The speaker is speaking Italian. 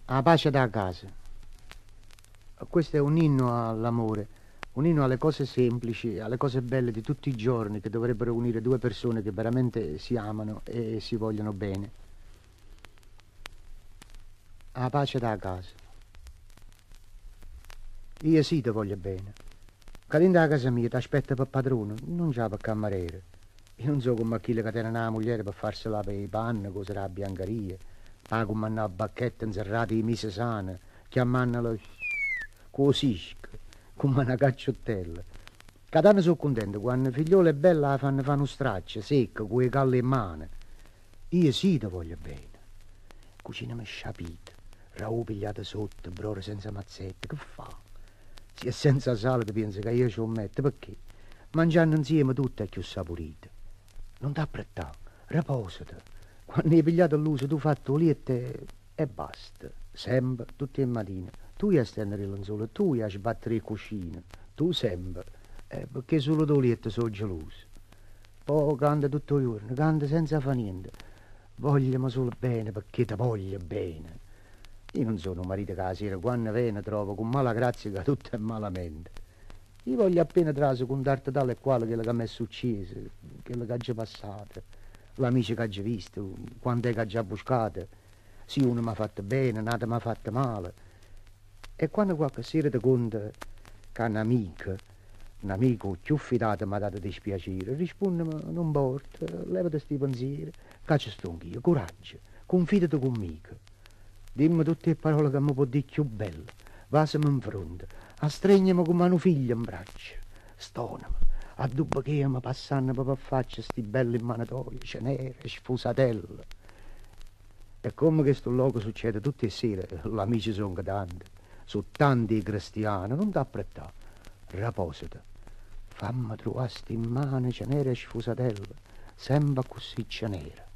La pace da casa. Questo è un inno all'amore, un inno alle cose semplici, alle cose belle di tutti i giorni che dovrebbero unire due persone che veramente si amano e si vogliono bene. La pace da casa. Io sì ti voglio bene. Cadendo a casa mia ti aspetta per padrone, non già per cameriere. Io non so come chi le catena una moglie per farsela per i panni, cos'era la biancheria. Pago manna a bacchetta inserrata di mise sane, chiamandolo così, come una cacciottella. Catane sono contento, quando figliola è bella la fanno uno straccio, secco, con le calle in mano. Io sì ti voglio bene. Cucina mi sciapita, rau pigliata sotto, brore senza mazzette, che fa? Se è senza sale ti pensi che io ci metto, perché? Mangiando insieme tutto è più saporito. Non t'apprettare, riposati. Quando hai pigliato l'uso tu fai oliette e basta. Sempre, tutte le mattine. Tu hai a stendere il lenzuolo, tu hai a sbattere le cucine. Tu sempre. Perché solo tu oliette sono geloso. Poi canta tutto il giorno, canta senza fare niente. Vogliomi solo bene perché ti voglio bene. Io non sono un marito che la sera quando viene trovo con mala grazia che tutto è malamente. Io voglio appena traso contarti tale e quale quello che mi è successo, quello che ha già passato, l'amico che ha già visto, quando è che ha già buscato. Sì, uno mi ha fatto bene, un altro mi ha fatto male. E quando qualche sera ti conta che un amico più fidato mi ha dato dispiacere, rispondimi, non importa, levati sti pensieri, che ci sto anch'io, coraggio, confidati conmigo. Dimmi tutte le parole che mi può dire più belle, vasami in fronte, astregnami come una figlia in braccio, stonami, a dubbo che mi passano proprio a faccia sti belli manatoi, cenere, sfusatelle. E come che sto luogo succede tutte le sere, l'amici sono tanti i cristiani, non t'apprettare, riposati, fammi trovare sti mani cenere e sfusatelle, sempre così cenere.